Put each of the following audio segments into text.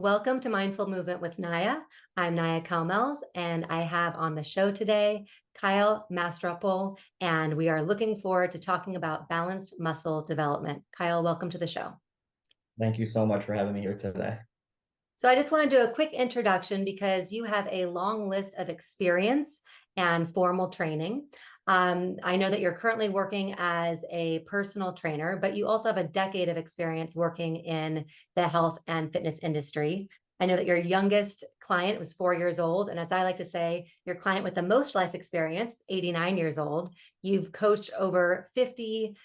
Welcome to Mindful Movement with Naya. I'm Naya Calmels, and I have on the show today Kyle Mastropole, and we are looking forward to talking about balanced muscle development. Kyle, welcome to the show. Thank you so much for having me here today. So I just want to do a quick introduction because you have a long list of experience and formal training. I know that you're currently working as a personal trainer, but you also have a decade of experience working in the health and fitness industry. I know that your youngest client was 4 years old. And as I like to say, your client with the most life experience, 89 years old. You've coached over 50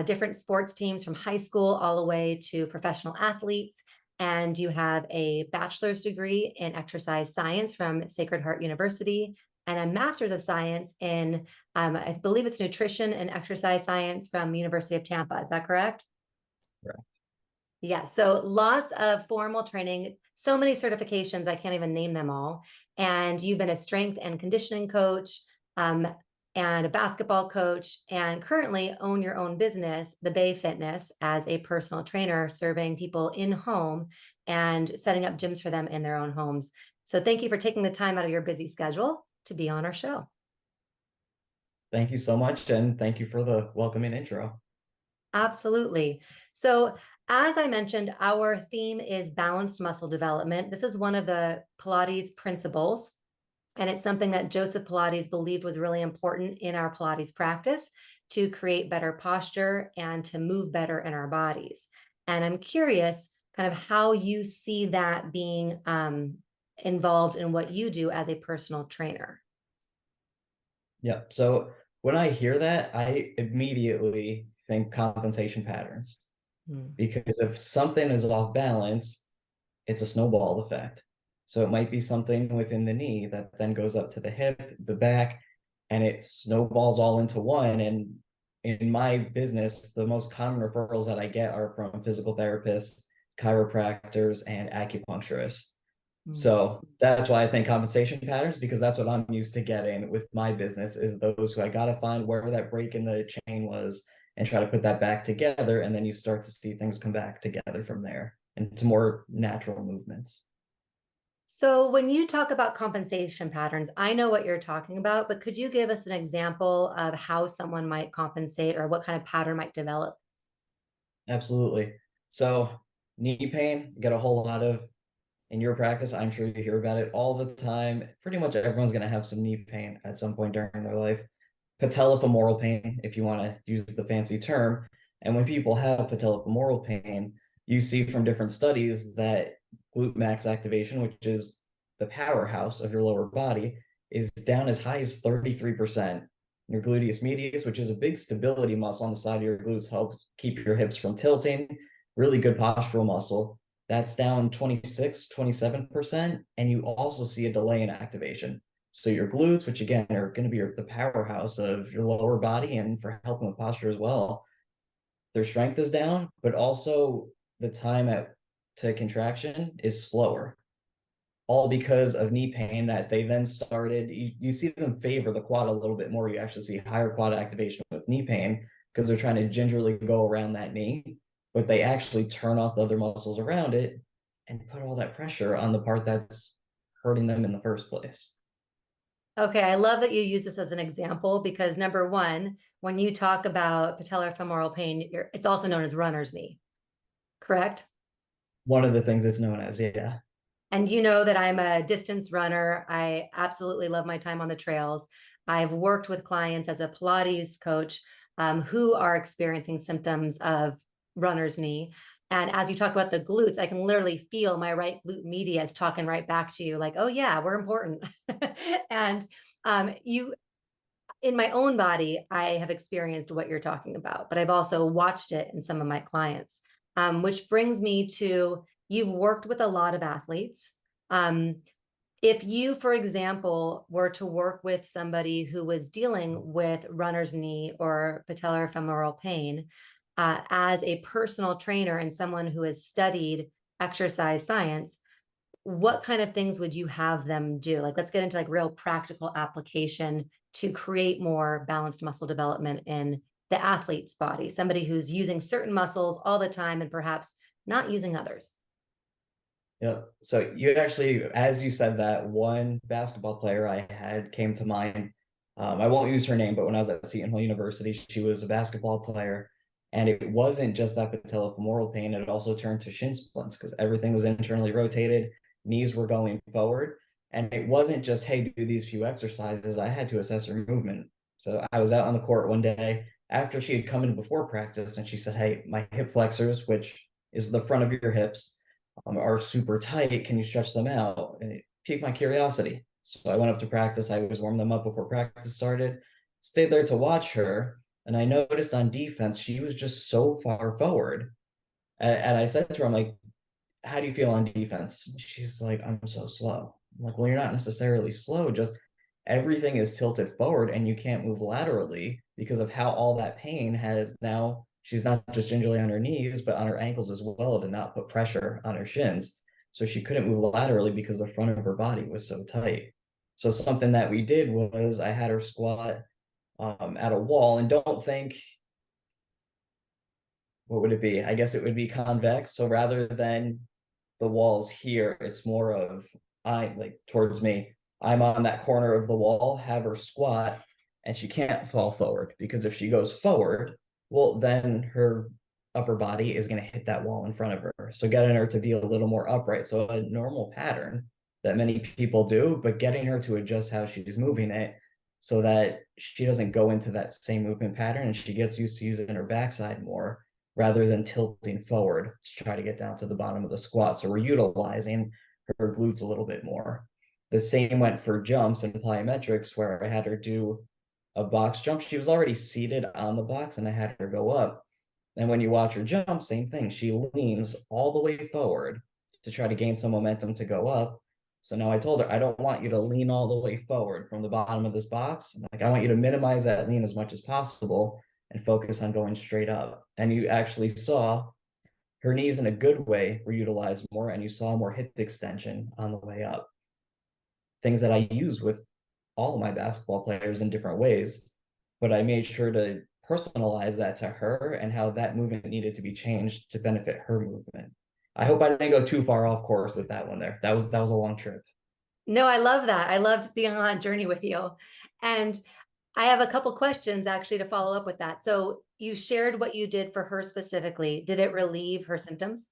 different sports teams from high school all the way to professional athletes. And you have a bachelor's degree in exercise science from Sacred Heart University and a master's of science in, I believe it's nutrition and exercise science from University of Tampa. Is that correct? Correct. Yeah, so lots of formal training, so many certifications, I can't even name them all. And you've been a strength and conditioning coach, and a basketball coach, and currently own your own business, The Bay Fitness, as a personal trainer, serving people in home and setting up gyms for them in their own homes. So thank you for taking the time out of your busy schedule to be on our show. Thank you so much, and thank you for the welcoming intro. Absolutely. So as I mentioned, our theme is balanced muscle development. This is one of the Pilates principles. And it's something that Joseph Pilates believed was really important in our Pilates practice to create better posture and to move better in our bodies. And I'm curious kind of how you see that being involved in what you do as a personal trainer. Yeah. So when I hear that, I immediately think compensation patterns, Hmm. because if something is off balance, it's a snowball effect. So it might be something within the knee that then goes up to the hip, the back, and it snowballs all into one. And in my business, the most common referrals that I get are from physical therapists, chiropractors, and acupuncturists. Hmm. So that's why I think compensation patterns, because that's what I'm used to getting with my business, is those who I got to find where that break in the chain was and try to put that back together. And then you start to see things come back together from there into more natural movements. So when you talk about compensation patterns, I know what you're talking about, but could you give us an example of how someone might compensate or what kind of pattern might develop? Absolutely. So knee pain, get a whole lot of in your practice. I'm sure you hear about it all the time. Pretty much everyone's going to have some knee pain at some point during their life. Patellofemoral pain, if you want to use the fancy term. And when people have patellofemoral pain, you see from different studies that glute max activation, which is the powerhouse of your lower body, is down as high as 33%. Your gluteus medius, which is a big stability muscle on the side of your glutes, helps keep your hips from tilting. Really good postural muscle. That's down 26, 27%. And you also see a delay in activation. So your glutes, which again are going to be the powerhouse of your lower body and for helping with posture as well, their strength is down, but also the time to contraction is slower, all because of knee pain that they then started. You see them favor the quad a little bit more. You actually see higher quad activation with knee pain because they're trying to gingerly go around that knee, but they actually turn off the other muscles around it and put all that pressure on the part that's hurting them in the first place. Okay, I love that you use this as an example because number one, when you talk about patellofemoral pain, it's also known as runner's knee, correct? One of the things it's known as, yeah. And you know that I'm a distance runner. I absolutely love my time on the trails. I've worked with clients as a Pilates coach who are experiencing symptoms of runner's knee. And as you talk about the glutes, I can literally feel my right glute medius talking right back to you, like, "Oh yeah, we're important." And you, in my own body, I have experienced what you're talking about, but I've also watched it in some of my clients, which brings me to you've worked with a lot of athletes. Um, if you, for example, were to work with somebody who was dealing with runner's knee or patellar femoral pain as a personal trainer and someone who has studied exercise science, what kind of things would you have them do? Like, let's get into like real practical application to create more balanced muscle development in the athlete's body, somebody who's using certain muscles all the time and perhaps not using others. Yep. So you actually, as you said that, one basketball player I had came to mind. I won't use her name, but when I was at Seton Hall University, she was a basketball player. And it wasn't just that patellofemoral pain, it also turned to shin splints because everything was internally rotated, knees were going forward. And it wasn't just, hey, do these few exercises. I had to assess her movement. So I was out on the court one day after she had come in before practice and she said, hey, my hip flexors, which is the front of your hips, are super tight. Can you stretch them out? And it piqued my curiosity. So I went up to practice. I was warming them up before practice started, stayed there to watch her. And I noticed on defense, she was just so far forward. And I said to her, I'm like, how do you feel on defense? She's like, I'm so slow. I'm like, well, you're not necessarily slow, just everything is tilted forward and you can't move laterally because of how all that pain has now. She's not just gingerly on her knees, but on her ankles as well to not put pressure on her shins. So she couldn't move laterally because the front of her body was so tight. So something that we did was I had her squat at a wall, and don't think, what would it be? I guess it would be convex. So rather than the walls here, it's more of I like towards me. I'm on that corner of the wall, have her squat, and she can't fall forward because if she goes forward, well, then her upper body is going to hit that wall in front of her. So getting her to be a little more upright. So a normal pattern that many people do, but getting her to adjust how she's moving it so that she doesn't go into that same movement pattern and she gets used to using her backside more rather than tilting forward to try to get down to the bottom of the squat. So we're utilizing her glutes a little bit more. The same went for jumps and plyometrics, where I had her do a box jump. She was already seated on the box and I had her go up. And when you watch her jump, same thing. She leans all the way forward to try to gain some momentum to go up. So now I told her, I don't want you to lean all the way forward from the bottom of this box. Like, I want you to minimize that lean as much as possible and focus on going straight up. And you actually saw her knees in a good way were utilized more, and you saw more hip extension on the way up. Things that I use with all of my basketball players in different ways, but I made sure to personalize that to her and how that movement needed to be changed to benefit her movement. I hope I didn't go too far off course with that one there. That was a long trip. No, I love that. I loved being on that journey with you. And I have a couple questions actually to follow up with that. So you shared what you did for her specifically. Did it relieve her symptoms?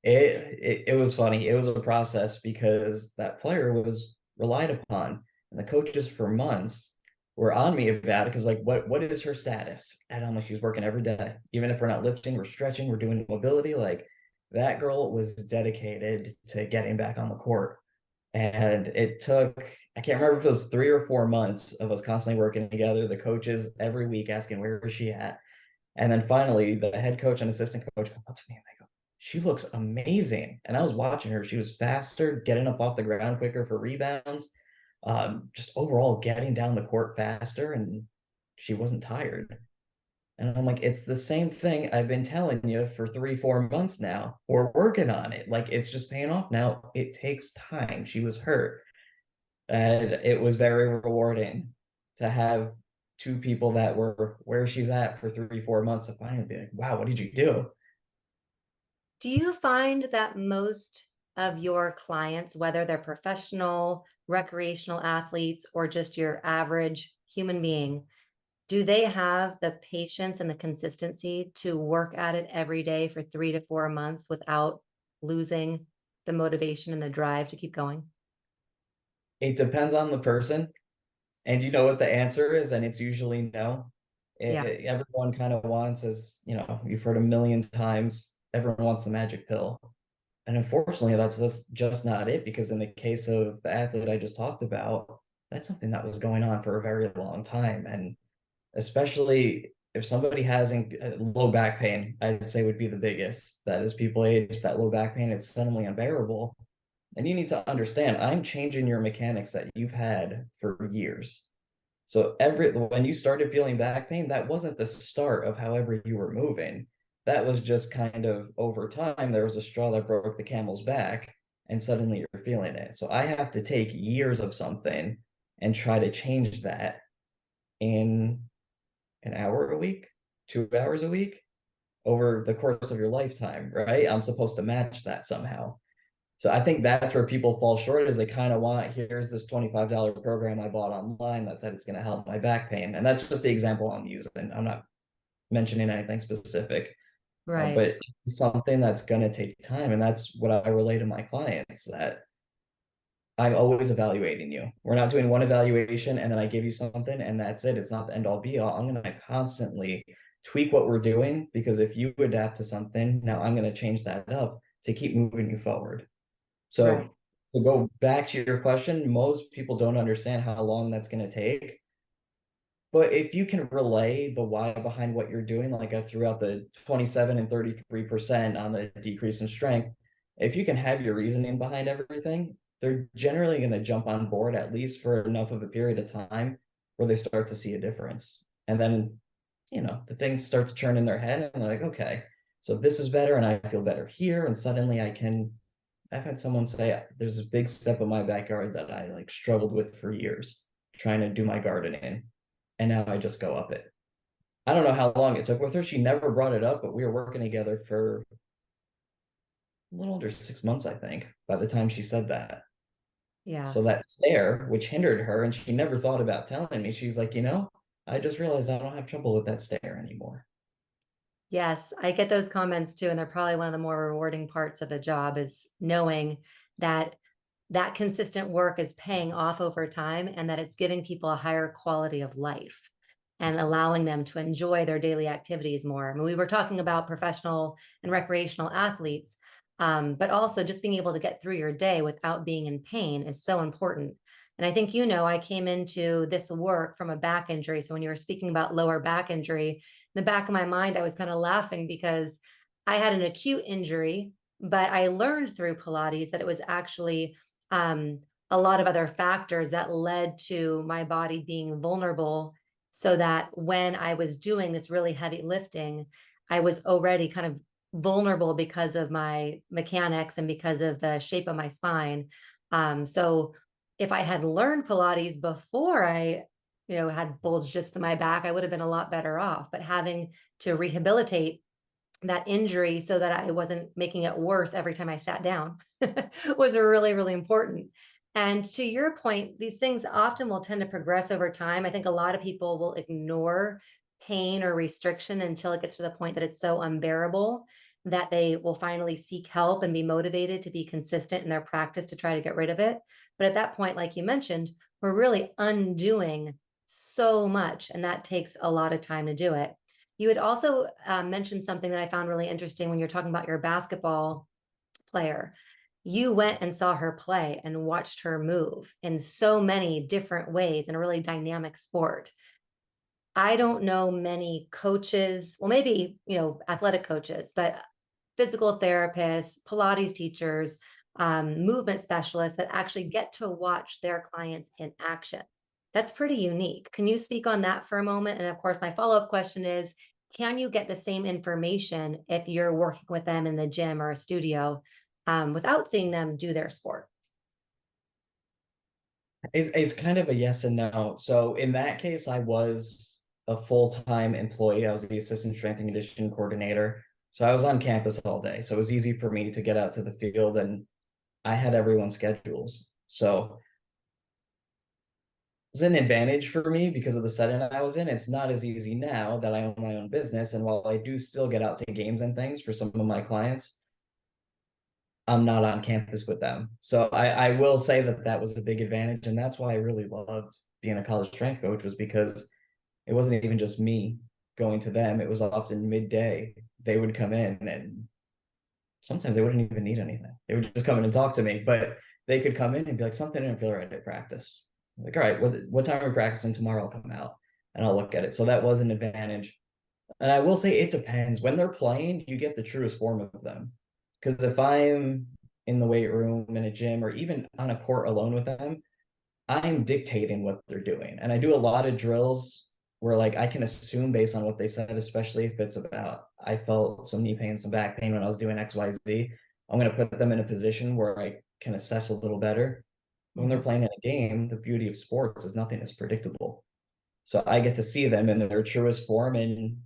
It was funny. It was a process because that player was relied upon, and the coaches for months were on me about it because like, what is her status? And I'm like, she's working every day, even if we're not lifting, we're stretching, we're doing mobility. Like that girl was dedicated to getting back on the court, and it took, I can't remember if it was 3 or 4 months of us constantly working together. The coaches every week asking where is she at, and then finally, the head coach and assistant coach come up to me and they go, she looks amazing. And I was watching her. She was faster, getting up off the ground quicker for rebounds, just overall getting down the court faster. And she wasn't tired. And I'm like, it's the same thing I've been telling you for 3, 4 months now. We're working on it. Like, it's just paying off now. It takes time. She was hurt. And it was very rewarding to have two people that were where she's at for 3, 4 months to finally be like, wow, what did you do? Do you find that most of your clients, whether they're professional, recreational athletes, or just your average human being, do they have the patience and the consistency to work at it every day for 3 to 4 months without losing the motivation and the drive to keep going? It depends on the person. And you know what the answer is, and it's usually no. Yeah. Everyone kind of wants, as you know, you've heard a million times, everyone wants the magic pill. And unfortunately, that's just not it, because in the case of the athlete I just talked about, that's something that was going on for a very long time. And especially if somebody has low back pain, I'd say would be the biggest. That as people age, that low back pain, it's suddenly unbearable. And you need to understand, I'm changing your mechanics that you've had for years. So every when you started feeling back pain, that wasn't the start of however you were moving. That was just kind of over time, there was a straw that broke the camel's back, and suddenly you're feeling it. So I have to take years of something and try to change that in an hour a week, 2 hours a week over the course of your lifetime, right? I'm supposed to match that somehow. So I think that's where people fall short, is they kind of want, here's this $25 program I bought online that said it's going to help my back pain. And that's just the example I'm using. I'm not mentioning anything specific, Right. but it's something that's going to take time. And that's what I relay to my clients, that I'm always evaluating you. We're not doing one evaluation and then I give you something and that's it. It's not the end all be all. I'm going to constantly tweak what we're doing, because if you adapt to something, now I'm going to change that up to keep moving you forward. Right. So to go back to your question, most people don't understand how long that's going to take. But if you can relay the why behind what you're doing, like I threw out the 27 and 33% on the decrease in strength, if you can have your reasoning behind everything, they're generally going to jump on board, at least for enough of a period of time where they start to see a difference. And then, the things start to churn in their head and they're like, okay, so this is better and I feel better here. And suddenly I've had someone say, there's a big step in my backyard that I like struggled with for years trying to do my gardening. And now I just go up it. I don't know how long it took with her. She never brought it up, but we were working together for a little under 6 months, I think, by the time she said that. Yeah. So that stare, which hindered her, and she never thought about telling me, she's like, I just realized I don't have trouble with that stare anymore. Yes, I get those comments too, and they're probably one of the more rewarding parts of the job, is knowing that that consistent work is paying off over time and that it's giving people a higher quality of life and allowing them to enjoy their daily activities more. I mean, we were talking about professional and recreational athletes, but also just being able to get through your day without being in pain is so important. And I think, I came into this work from a back injury. So when you were speaking about lower back injury, in the back of my mind, I was kind of laughing because I had an acute injury, but I learned through Pilates that it was actually um, a lot of other factors that led to my body being vulnerable, so that when I was doing this really heavy lifting, I was already kind of vulnerable because of my mechanics and because of the shape of my spine. So if I had learned Pilates before I, had bulge discs in my back, I would have been a lot better off. But having to rehabilitate that injury so that I wasn't making it worse every time I sat down was really, really important. And to your point, these things often will tend to progress over time. I think a lot of people will ignore pain or restriction until it gets to the point that it's so unbearable that they will finally seek help and be motivated to be consistent in their practice to try to get rid of it. But at that point, like you mentioned, we're really undoing so much, and that takes a lot of time to do it. You had also mentioned something that I found really interesting when you're talking about your basketball player. You went and saw her play and watched her move in so many different ways in a really dynamic sport. I don't know many coaches, well, maybe, athletic coaches, but physical therapists, Pilates teachers, movement specialists that actually get to watch their clients in action. That's pretty unique. Can you speak on that for a moment? And of course, my follow up question is, can you get the same information if you're working with them in the gym or a studio without seeing them do their sport? It's kind of a yes and no. So in that case, I was a full-time employee. I was the assistant strength and conditioning coordinator. So I was on campus all day. So it was easy for me to get out to the field, and I had everyone's schedules. So it was an advantage for me because of the setting I was in. It's not as easy now that I own my own business. And while I do still get out to games and things for some of my clients, I'm not on campus with them. So I will say that that was a big advantage. And that's why I really loved being a college strength coach, was because it wasn't even just me going to them. It was often midday. They would come in, and sometimes they wouldn't even need anything. They would just come in and talk to me, but they could come in and be like, something didn't feel right at practice. I'm like, all right, what time are we practicing tomorrow? I'll come out and I'll look at it. So that was an advantage. And I will say it depends. When they're playing, you get the truest form of them. Because if I'm in the weight room, in a gym, or even on a court alone with them, I'm dictating what they're doing. And I do a lot of drills where like I can assume based on what they said, especially if it's about, I felt some knee pain, some back pain when I was doing XYZ. I'm going to put them in a position where I can assess a little better. When they're Mhm. playing in a game, the beauty of sports is nothing is predictable. So I get to see them in their truest form. And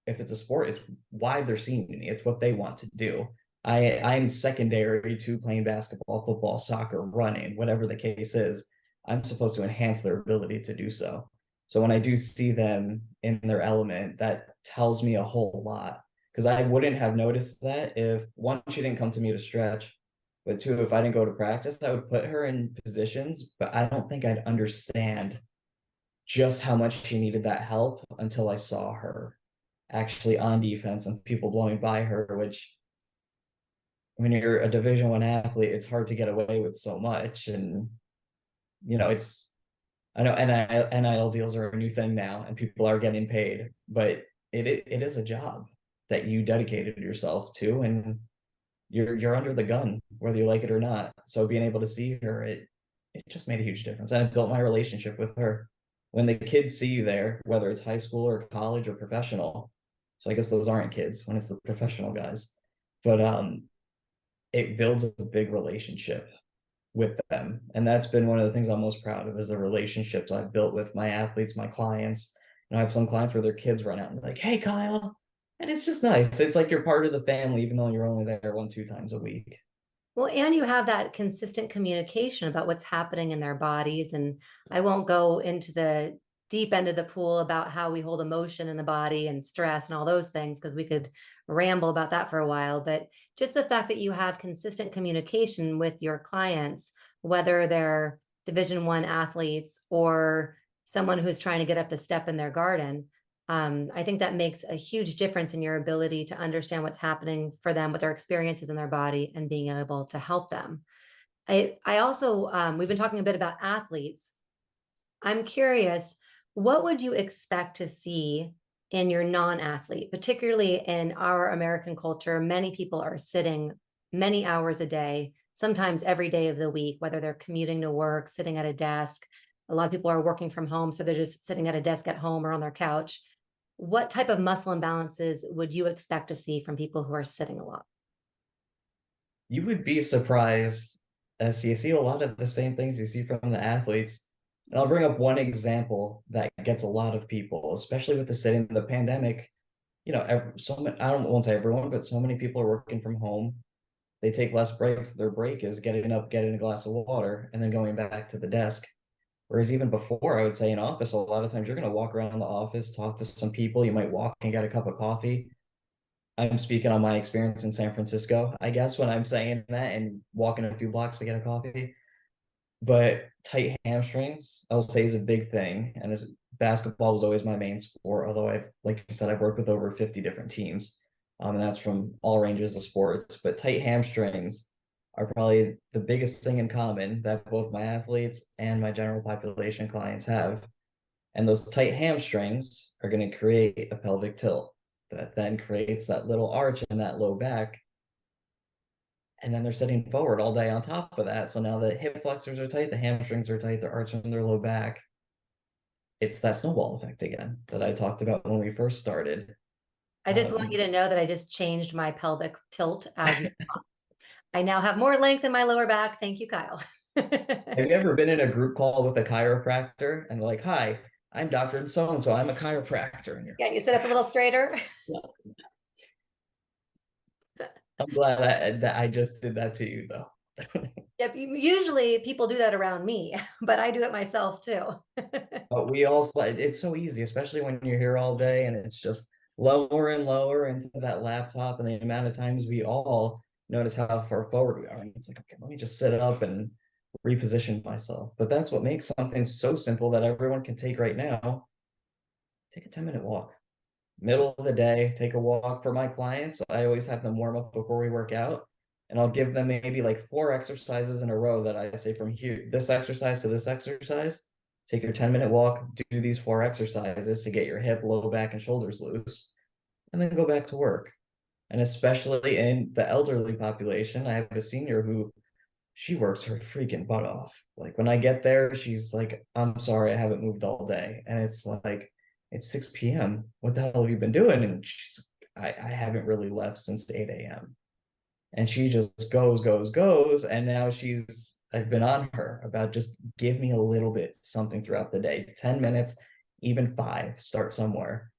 if it's a sport, it's why they're seeing me. It's what they want to do. I'm secondary to playing basketball, football, soccer, running, whatever the case is. I'm supposed to enhance their ability to do so. So when I do see them in their element, that tells me a whole lot, because I wouldn't have noticed that if, one, she didn't come to me to stretch, but two, if I didn't go to practice, I would put her in positions, but I don't think I'd understand just how much she needed that help until I saw her actually on defense and people blowing by her, which, when you're a Division I athlete, it's hard to get away with so much. And it's, I know NIL deals are a new thing now and people are getting paid, but it is a job that you dedicated yourself to, and you're under the gun whether you like it or not. So being able to see her, it just made a huge difference, and it built my relationship with her. When the kids see you there, whether it's high school or college or professional, so I guess those aren't kids when it's the professional guys, but it builds a big relationship with them. And that's been one of the things I'm most proud of, is the relationships I've built with my athletes, my clients. And I have some clients where their kids run out and be like, "Hey, Kyle." And it's just nice. It's like you're part of the family, even though you're only there 1, 2 times a week. Well, and you have that consistent communication about what's happening in their bodies. And I won't go into the deep end of the pool about how we hold emotion in the body and stress and all those things, because we could ramble about that for a while. But just the fact that you have consistent communication with your clients, whether they're Division I athletes or someone who's trying to get up the step in their garden, I think that makes a huge difference in your ability to understand what's happening for them with their experiences in their body and being able to help them. I also, we've been talking a bit about athletes. I'm curious, what would you expect to see in your non-athlete, particularly in our American culture? Many people are sitting many hours a day, sometimes every day of the week, whether they're commuting to work, sitting at a desk. A lot of people are working from home, so they're just sitting at a desk at home or on their couch. What type of muscle imbalances would you expect to see from people who are sitting a lot? You would be surprised, as you see a lot of the same things you see from the athletes. And I'll bring up one example that gets a lot of people, especially with the sitting, the pandemic. So many, I don't won't say everyone, but so many people are working from home. They take less breaks. Their break is getting up, getting a glass of water, and then going back to the desk. Whereas even before, I would say in office, a lot of times you're going to walk around the office, talk to some people. You might walk and get a cup of coffee. I'm speaking on my experience in San Francisco, I guess, when I'm saying that, and walking a few blocks to get a coffee. But tight hamstrings, I'll say, is a big thing. And as basketball was always my main sport, although like you said, I've worked with over 50 different teams. And that's from all ranges of sports. But tight hamstrings are probably the biggest thing in common that both my athletes and my general population clients have. And those tight hamstrings are going to create a pelvic tilt that then creates that little arch in that low back. And then they're sitting forward all day on top of that. So now the hip flexors are tight, the hamstrings are tight, they're arching their low back. It's that snowball effect again that I talked about when we first started. I just want you to know that I just changed my pelvic tilt as I now have more length in my lower back. Thank you, Kyle. Have you ever been in a group call with a chiropractor and they're like, "Hi, I'm Dr. So-and-so, I'm a chiropractor." And you're, Yeah, you sit up a little straighter. I'm glad that I just did that to you, though. Yep, usually people do that around me, but I do it myself too. But we all slide. It's so easy, especially when you're here all day and it's just lower and lower into that laptop, and the amount of times we all notice how far forward we are. And it's like, okay, let me just sit up and reposition myself. But that's what makes something so simple that everyone can take right now. Take a 10-minute walk. Middle of the day, take a walk. For my clients, I always have them warm up before we work out. And I'll give them maybe like 4 exercises in a row that I say, from here, this exercise to this exercise, take your 10-minute walk, do these 4 exercises to get your hip, low back, and shoulders loose, and then go back to work. And especially in the elderly population, I have a senior who, she works her freaking butt off. Like when I get there, she's like, "I'm sorry, I haven't moved all day." And it's like, it's 6 p.m. What the hell have you been doing? And she's, I haven't really left since 8 a.m. And she just goes. And now I've been on her about, just give me a little bit something throughout the day, 10 minutes, even 5, start somewhere.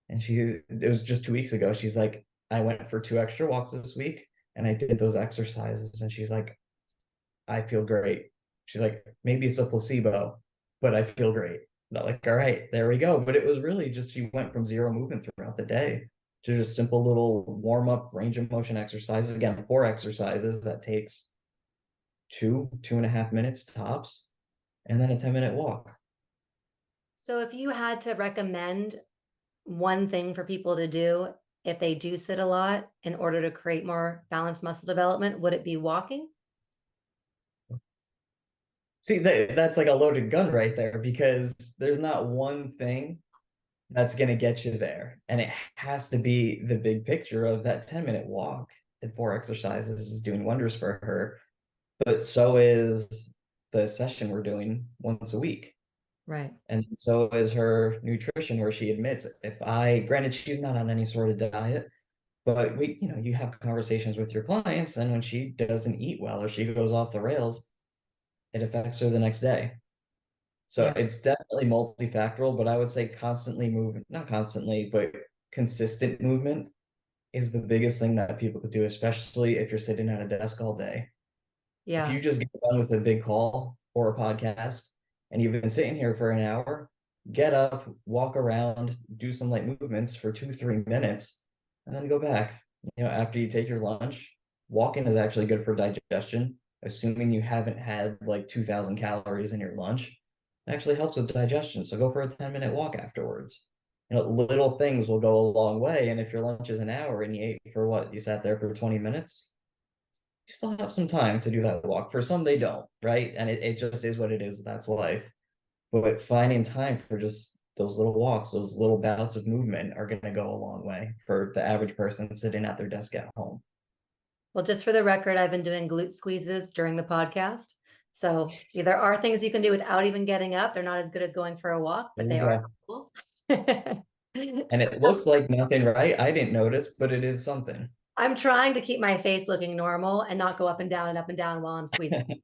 And it was just 2 weeks ago. She's like, "I went for 2 extra walks this week. and I did those exercises, and she's like, I feel great. She's like, maybe it's a placebo, but I feel great. And I'm like, all right, there we go. But it was really just, she went from zero movement throughout the day to just simple little warm up range of motion exercises. Again, 4 exercises that takes 2.5 minutes tops, and then a 10-minute walk. So if you had to recommend one thing for people to do if they do sit a lot in order to create more balanced muscle development, would it be walking? See, that's like a loaded gun right there, because there's not one thing that's going to get you there. And it has to be the big picture of that 10-minute walk and 4 exercises is doing wonders for her. But so is the session we're doing once a week. Right. And so is her nutrition, where she admits, if I, granted, she's not on any sort of diet, but you have conversations with your clients, and when she doesn't eat well or she goes off the rails, it affects her the next day. So Yeah. it's definitely multifactorial, but I would say constantly moving, not constantly, but consistent movement is the biggest thing that people could do, especially if you're sitting at a desk all day. If Yeah. you just get done with a big call or a podcast and you've been sitting here for an hour, get up, walk around, do some light movements for 2, 3 minutes, and then go back. After you take your lunch, walking is actually good for digestion, assuming you haven't had like 2,000 calories in your lunch. It actually helps with digestion. So go for a 10-minute walk afterwards. Little things will go a long way. And if your lunch is an hour and you ate for what? You sat there for 20 minutes, you still have some time to do that walk. For some, they don't, right? And it just is what it is. That's life. But finding time for just those little walks, those little bouts of movement are going to go a long way for the average person sitting at their desk at home. Well, just for the record, I've been doing glute squeezes during the podcast. So there are things you can do without even getting up. They're not as good as going for a walk, There but you they are go. helpful. And it looks like nothing, right? I didn't notice, but it is something. I'm trying to keep my face looking normal and not go up and down and up and down while I'm squeezing.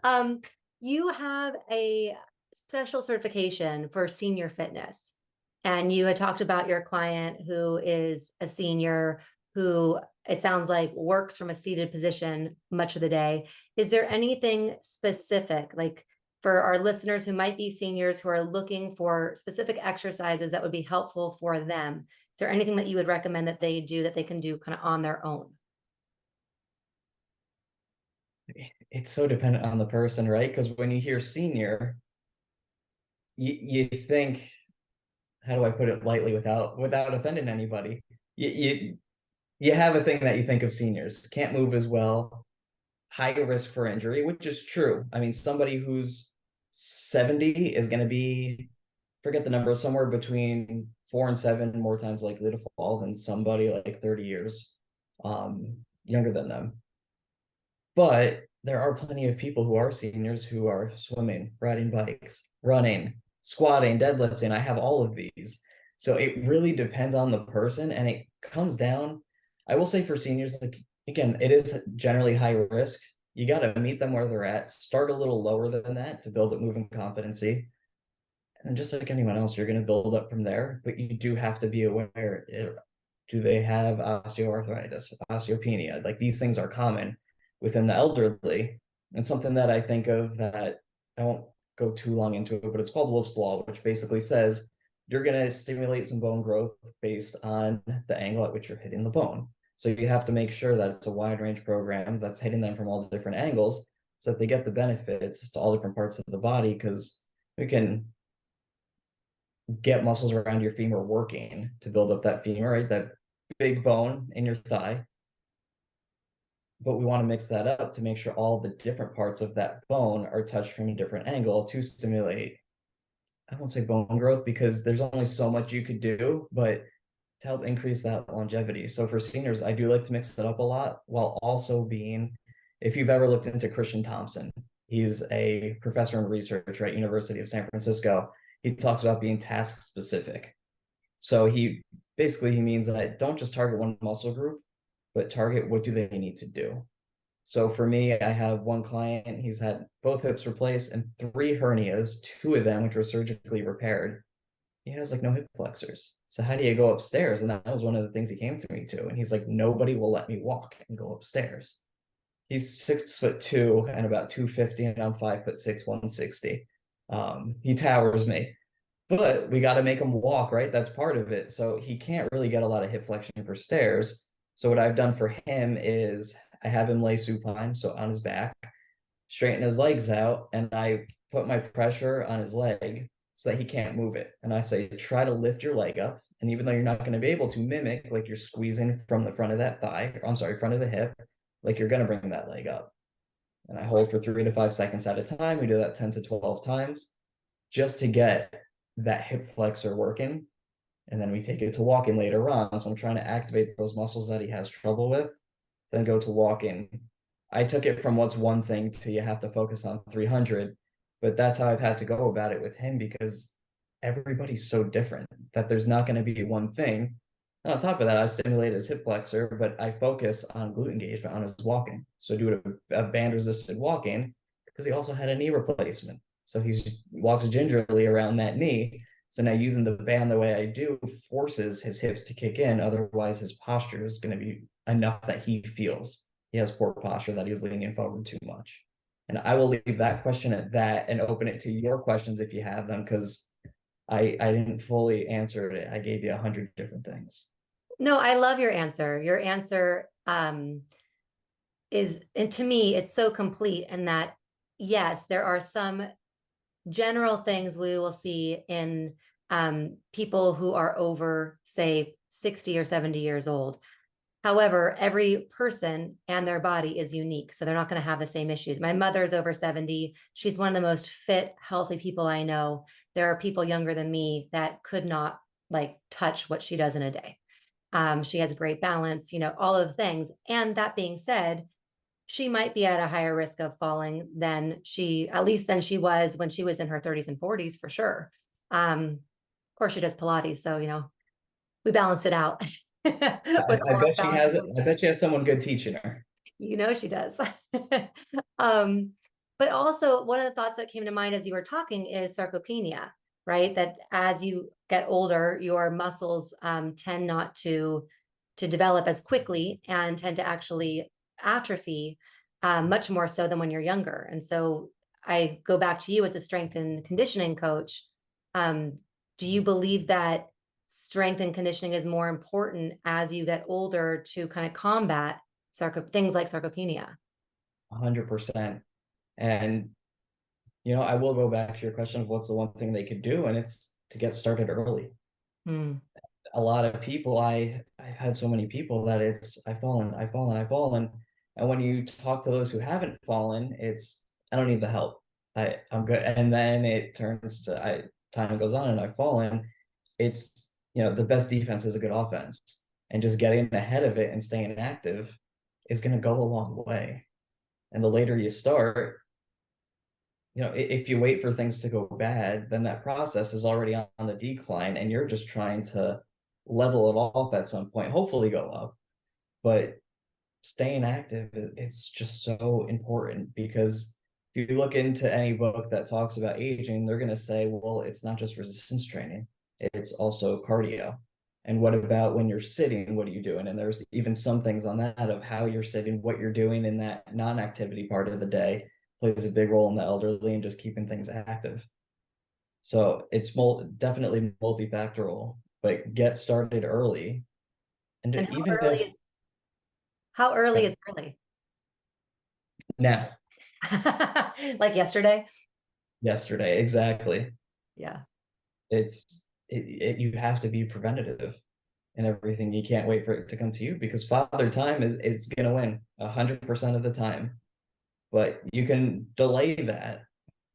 um, you have a special certification for senior fitness, and you had talked about your client who is a senior who it sounds like works from a seated position much of the day. Is there anything specific, like for our listeners who might be seniors who are looking for specific exercises that would be helpful for them? Is there anything that you would recommend that they do that they can do kind of on their own? It's so dependent on the person, right? Because when you hear senior, you think, how do I put it lightly without offending anybody? You have a thing that you think of seniors, can't move as well, high risk for injury, which is true. I mean, somebody who's 70 is going to be, forget the number, somewhere between 4 and 7 more times likely to fall than somebody like 30 years younger than them. But there are plenty of people who are seniors who are swimming, riding bikes, running, squatting, deadlifting. I have all of these. So it really depends on the person. And it comes down, I will say for seniors, like, again, it is generally high risk. You got to meet them where they're at, start a little lower than that to build up moving competency. And just like anyone else, you're going to build up from there. But you do have to be aware, do they have osteoarthritis, osteopenia? Like these things are common within the elderly. And something that I think of that I won't go too long into it, but it's called Wolff's Law, which basically says you're going to stimulate some bone growth based on the angle at which you're hitting the bone. So you have to make sure that it's a wide range program that's hitting them from all different angles so that they get the benefits to all different parts of the body, because we can get muscles around your femur working to build up that femur, right? That big bone in your thigh. But we want to mix that up to make sure all the different parts of that bone are touched from a different angle to stimulate, I won't say bone growth because there's only so much you could do, but to help increase that longevity. So for seniors, I do like to mix it up a lot while also being, if you've ever looked into Christian Thompson, he's a professor in research at University of San Francisco. He talks about being task specific. So he means that don't just target one muscle group, but target what do they need to do. So for me, I have one client, he's had both hips replaced and 3 hernias, 2 of them which were surgically repaired. he has like no hip flexors. So how do you go upstairs? And that was one of the things he came to me to. And he's like, nobody will let me walk and go upstairs. He's 6'2" and about 250, and I'm 5'6", 160. He towers me, but we got to make him walk, right? That's part of it. So he can't really get a lot of hip flexion for stairs. So what I've done for him is I have him lay supine, so on his back, straighten his legs out, and I put my pressure on his leg so that he can't move it. And I say, try to lift your leg up. And even though you're not going to be able to mimic, like you're squeezing from the front of that thigh, or I'm sorry, front of the hip, like you're going to bring that leg up. And I hold for 3 to 5 seconds at a time. We do that 10 to 12 times just to get that hip flexor working. And then we take it to walking later on. So I'm trying to activate those muscles that he has trouble with, then go to walking. I took it from what's one thing to you have to focus on 300, but that's how I've had to go about it with him, because everybody's so different that there's not going to be one thing. And on top of that, I stimulate his hip flexor, but I focus on glute engagement on his walking. So do a band resisted walking, because he also had a knee replacement. So he walks gingerly around that knee. So now using the band the way I do forces his hips to kick in. Otherwise, his posture is going to be enough that he feels he has poor posture, that he's leaning forward too much. And I will leave that question at that and open it to your questions if you have them, because I didn't fully answer it. I gave you 100 different things. No, I love your answer. Your answer is, and to me, it's so complete in that, yes, there are some general things we will see in people who are over, say, 60 or 70 years old. However, every person and their body is unique. So they're not going to have the same issues. My mother's over 70. She's one of the most fit, healthy people I know. There are people younger than me that could not like touch what she does in a day. She has great balance, all of the things. And that being said, she might be at a higher risk of falling at least than she was when she was in her 30s and 40s, for sure. Of course, she does Pilates, so we balance it out. I bet she has it. I bet she has someone good teaching her. She does. But also one of the thoughts that came to mind as you were talking is sarcopenia, right? That as you get older, your muscles tend not to develop as quickly and tend to actually atrophy much more so than when you're younger. And so I go back to you as a strength and conditioning coach. Do you believe that strength and conditioning is more important as you get older to kind of combat things like sarcopenia? 100%. And I will go back to your question of what's the one thing they could do, and it's to get started early. Hmm. A lot of people, I've had so many people that it's I've fallen. And when you talk to those who haven't fallen, it's I don't need the help. I'm good. And then it turns to time goes on and I've fallen. It's the best defense is a good offense. And just getting ahead of it and staying active is going to go a long way. And the later you start, if you wait for things to go bad, then that process is already on the decline and you're just trying to level it off at some point, hopefully go up. But staying active, it's just so important, because if you look into any book that talks about aging, they're going to say, well, it's not just resistance training, it's also cardio. And what about when you're sitting? What are you doing? And there's even some things on that of how you're sitting, what you're doing in that non-activity part of the day plays a big role in the elderly and just keeping things active. So it's definitely multifactorial, but get started early. And And even if how early is early? now, Like yesterday? yesterday, exactly. Yeah. You have to be preventative and everything. You can't wait for it to come to you, because father time is going to win 100% of the time. But you can delay that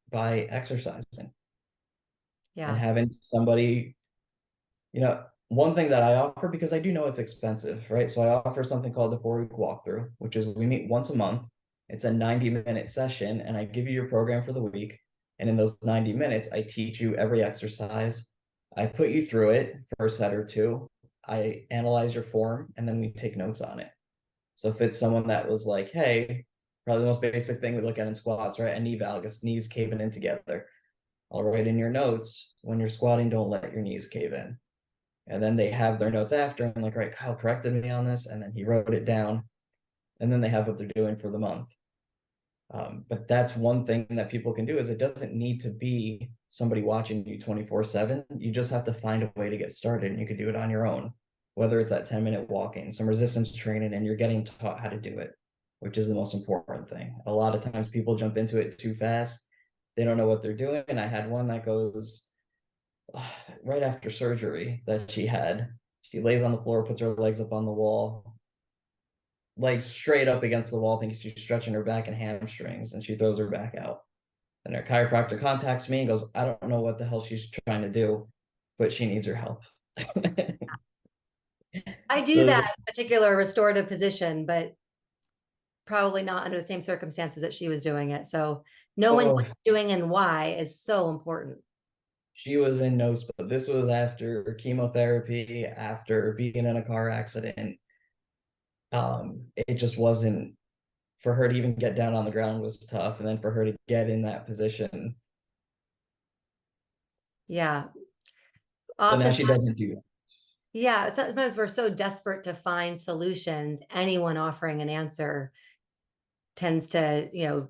by exercising and Yeah. having somebody, one thing that I offer, because I do know it's expensive, right? So I offer something called the 4-week walkthrough, which is we meet once a month. It's a 90-minute session, and I give you your program for the week. And in those 90 minutes, I teach you every exercise. I put you through it for a set or two. I analyze your form, and then we take notes on it. So if it's someone that was like, hey, probably the most basic thing we look at in squats, right? A knee valgus, knees caving in together. I'll write in your notes, when you're squatting, don't let your knees cave in. And then they have their notes after, and like, right, Kyle corrected me on this, and then he wrote it down, and then they have what they're doing for the month. But that's one thing that people can do, is it doesn't need to be somebody watching you 24/7. You just have to find a way to get started, and you can do it on your own, whether it's that 10-minute walking, some resistance training, and you're getting taught how to do it, which is the most important thing. A lot of times people jump into it too fast. They don't know what they're doing. And I had one that goes right after surgery that she had. She lays on the floor, puts her legs up on the wall, legs straight up against the wall, thinking she's stretching her back and hamstrings, and she throws her back out. And her chiropractor contacts me and goes, I don't know what the hell she's trying to do, but she needs her help. I do So, that particular restorative position, but probably not under the same circumstances that she was doing it. So knowing oh, what you're doing and why is so important. she was in no spot. This was after chemotherapy, after being in a car accident. It just wasn't, for her to even get down on the ground was tough. And then for her to get in that position. Yeah. So now Often, she doesn't do that. yeah, sometimes we're so desperate to find solutions. Anyone offering an answer tends to,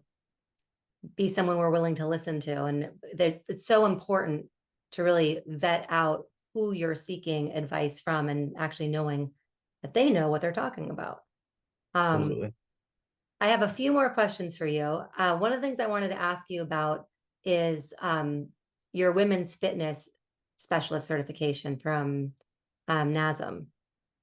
be someone we're willing to listen to. And it's so important to really vet out who you're seeking advice from and actually knowing that they know what they're talking about. Um, Absolutely. I have a few more questions for you. One of the things I wanted to ask you about is your women's fitness specialist certification from NASM.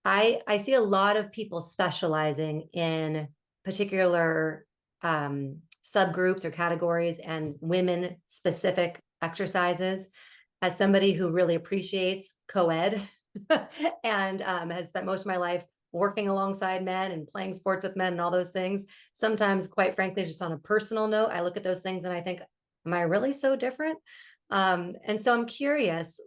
I see a lot of people specializing in particular subgroups or categories and women specific exercises. As somebody who really appreciates co-ed and has spent most of my life working alongside men and playing sports with men and all those things, sometimes, quite frankly, just on a personal note, I look at those things and I think, am I really so different? And so I'm curious,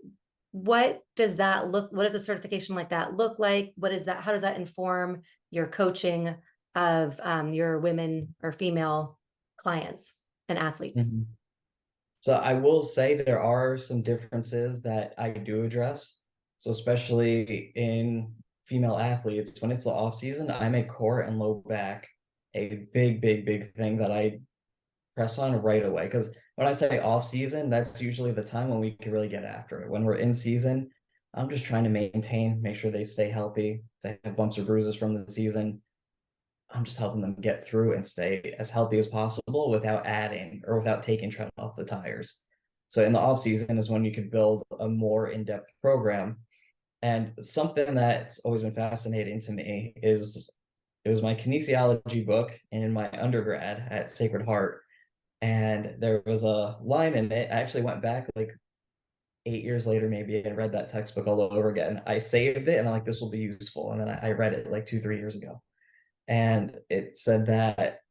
what does a certification like that look like? What is that? How does that inform your coaching of your women or female clients and athletes? Mhm. So I will say there are some differences that I do address. So especially in female athletes, when it's the off season, I make core and low back a big, big, big thing that I press on right away. Because when I say off season, that's usually the time when we can really get after it. When we're in season, I'm just trying to make sure they stay healthy. They have bumps or bruises from the season. I'm just helping them get through and stay as healthy as possible without adding or without taking tread off the tires. So in the off season is when you can build a more in-depth program. And something that's always been fascinating to me is, it was my kinesiology book in my undergrad at Sacred Heart. And there was a line in it. I actually went back like 8 years later, maybe, and read that textbook all over again. I saved it and I'm like, this will be useful. And then I read it like 2, 3 years ago. And it said that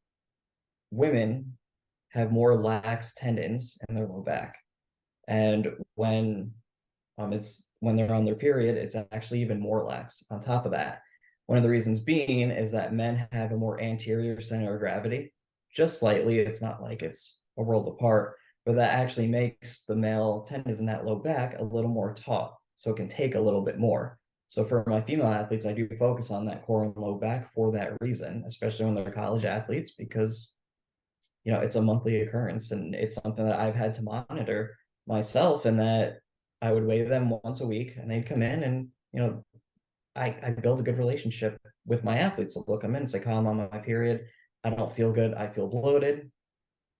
women have more lax tendons in their low back. And when they're on their period, it's actually even more lax on top of that. One of the reasons being is that men have a more anterior center of gravity, just slightly. It's not like it's a world apart, but that actually makes the male tendons in that low back a little more taut, so it can take a little bit more. So for my female athletes, I do focus on that core and low back for that reason, especially when they're college athletes, because it's a monthly occurrence and it's something that I've had to monitor myself, and that I would weigh them once a week and they'd come in and, I build a good relationship with my athletes. So they'll come in and say, "Calm, I'm on my period. I don't feel good. I feel bloated."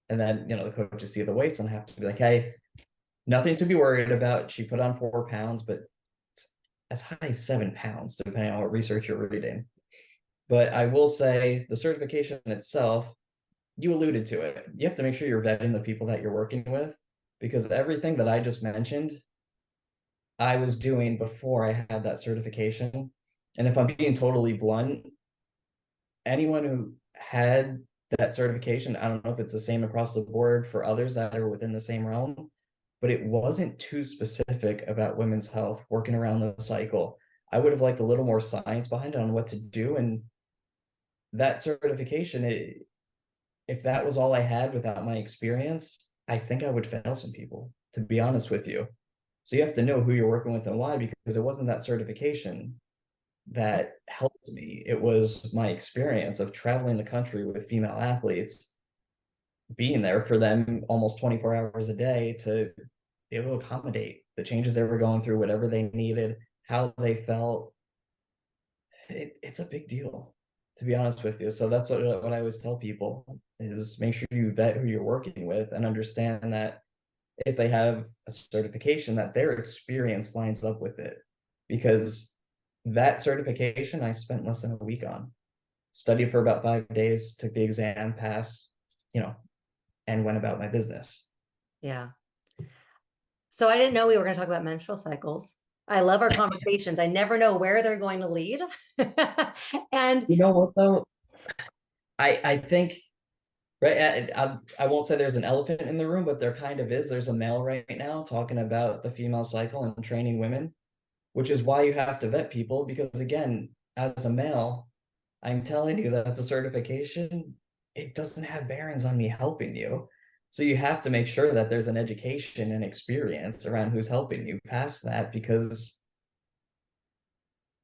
And then, the coaches see the weights and I have to be like, "Hey, nothing to be worried about. She put on 4 pounds, but it's as high as 7 pounds, depending on what research you're reading." But I will say the certification itself, you alluded to it. You have to make sure you're vetting the people that you're working with, because everything that I just mentioned, I was doing before I had that certification. And if I'm being totally blunt, anyone who had that certification, I don't know if it's the same across the board for others that are within the same realm, but it wasn't too specific about women's health, working around the cycle. I would have liked a little more science behind it on what to do. And that certification, if that was all I had without my experience, I think I would fail some people. to be honest with you. So you have to know who you're working with and why, because it wasn't that certification that helped me. It was my experience of traveling the country with female athletes, being there for them almost 24 hours a day to be able to accommodate the changes they were going through, whatever they needed, how they felt. It's a big deal, to be honest with you. So that's what I always tell people is make sure you vet who you're working with and understand that if they have a certification, that their experience lines up with it. Because that certification I spent less than a week on. Studied for about 5 days, took the exam, passed, and went about my business. Yeah. So I didn't know we were going to talk about menstrual cycles. I love our conversations. I never know where they're going to lead. And You know what though? I think right. I won't say there's an elephant in the room, but there kind of is. There's a male right now talking about the female cycle and training women, which is why you have to vet people. Because again, as a male, I'm telling you that the certification, it doesn't have bearings on me helping you. So you have to make sure that there's an education and experience around who's helping you past that, because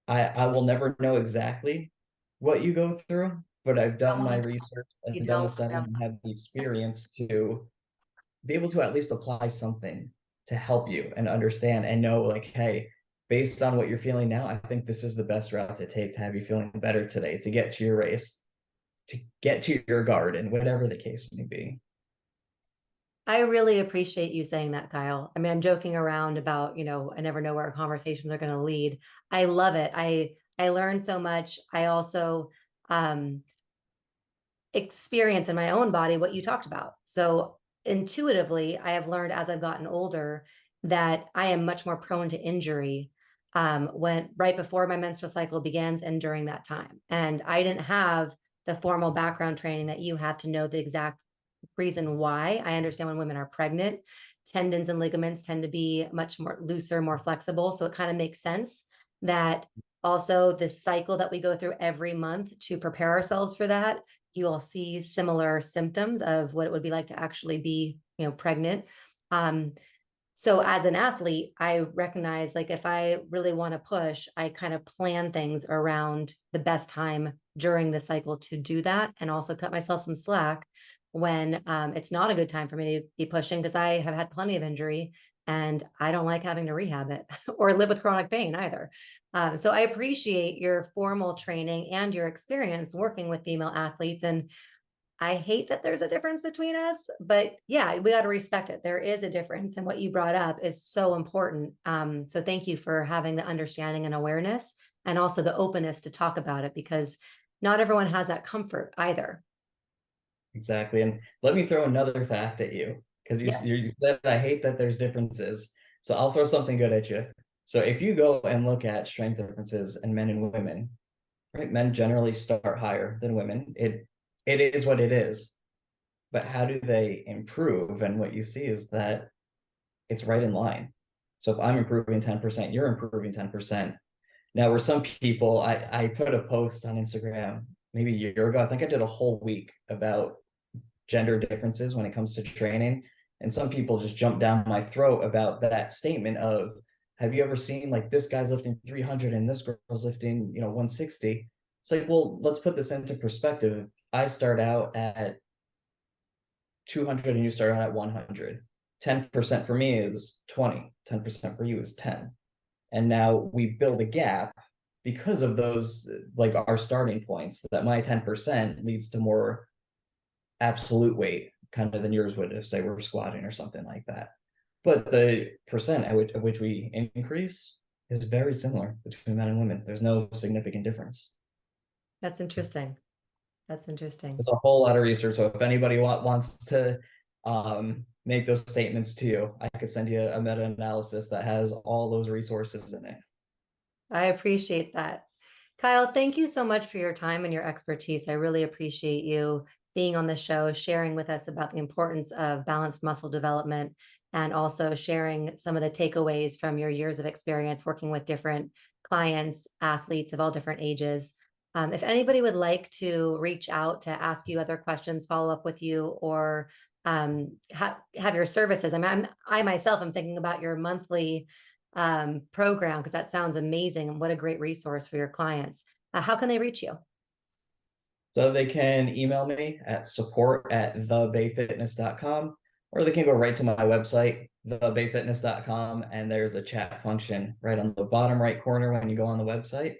I will never know exactly what you go through, but I've don't done my want to, research you and done the don't, study and have the experience to be able to at least apply something to help you and understand and know, like, hey, based on what you're feeling now, I think this is the best route to take to have you feeling better today, to get to your race, to get to your garden, whatever the case may be. I really appreciate you saying that, Kyle. I mean, I'm joking around about, I never know where our conversations are going to lead. I love it. I learned so much. I also um experience in my own body what you talked about. So intuitively, I have learned as I've gotten older that I am much more prone to injury when right before my menstrual cycle begins and during that time. And I didn't have the formal background training that you have to know the exact reason why. I understand when women are pregnant, tendons and ligaments tend to be much more looser, more flexible. So it kind of makes sense that also the cycle that we go through every month to prepare ourselves for that, you will see similar symptoms of what it would be like to actually be, pregnant. So as an athlete, I recognize like if I really want to push, I kind of plan things around the best time during the cycle to do that, and also cut myself some slack when it's not a good time for me to be pushing, because I have had plenty of injury and I don't like having to rehab it or live with chronic pain either. So I appreciate your formal training and your experience working with female athletes. And I hate that there's a difference between us, but yeah, we got to respect it. There is a difference. And what you brought up is so important. So thank you for having the understanding and awareness, and also the openness to talk about it, because not everyone has that comfort either. Exactly. And let me throw another fact at you, because Yeah. you said I hate that there's differences. So I'll throw something good at you. So if you go and look at strength differences in men and women, right? Men generally start higher than women. It is what it is. But how do they improve? And what you see is that it's right in line. So if I'm improving 10%, you're improving 10%. Now, were some people, I put a post on Instagram maybe a year ago. I think I did a whole week about gender differences when it comes to training. And some people just jump down my throat about that statement of, have you ever seen like this guy's lifting 300 and this girl's lifting, 160? It's like, well, let's put this into perspective. I start out at 200 and you start out at 100. 10% for me is 20, 10% for you is 10. And now we build a gap because of those, like our starting points, that my 10% leads to more absolute weight kind of than yours would if say we're squatting or something like that. But the percent at which we increase is very similar between men and women. There's no significant difference. That's interesting. That's interesting. There's a whole lot of research. So if anybody wants to make those statements to you, I could send you a meta-analysis that has all those resources in it. I appreciate that. Kyle, thank you so much for your time and your expertise. I really appreciate you being on the show, sharing with us about the importance of balanced muscle development, and also sharing some of the takeaways from your years of experience working with different clients, athletes of all different ages. If anybody would like to reach out to ask you other questions, follow up with you, or have your services. I myself am thinking about your monthly program, because that sounds amazing and what a great resource for your clients. How can they reach you? So they can email me at support@thebayfitness.com, or they can go right to my website, thebayfitness.com, and there's a chat function right on the bottom right corner when you go on the website,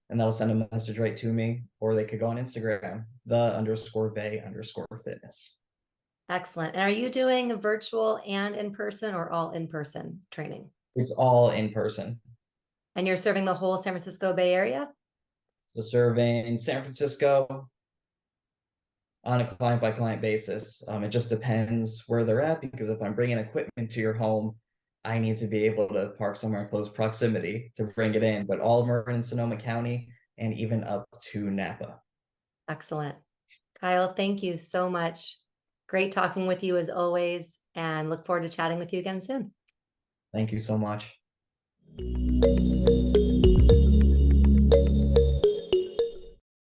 and that'll send a message right to me, or they could go on Instagram, _bay_fitness. Excellent. And are you doing virtual and in person, or all in person training? It's all in person. And you're serving the whole San Francisco Bay Area? So serving San Francisco on a client by client basis. It just depends where they're at, because if I'm bringing equipment to your home, I need to be able to park somewhere in close proximity to bring it in. But all of them are in Sonoma County and even up to Napa. Excellent. Kyle, thank you so much. Great talking with you as always, and look forward to chatting with you again soon. Thank you so much.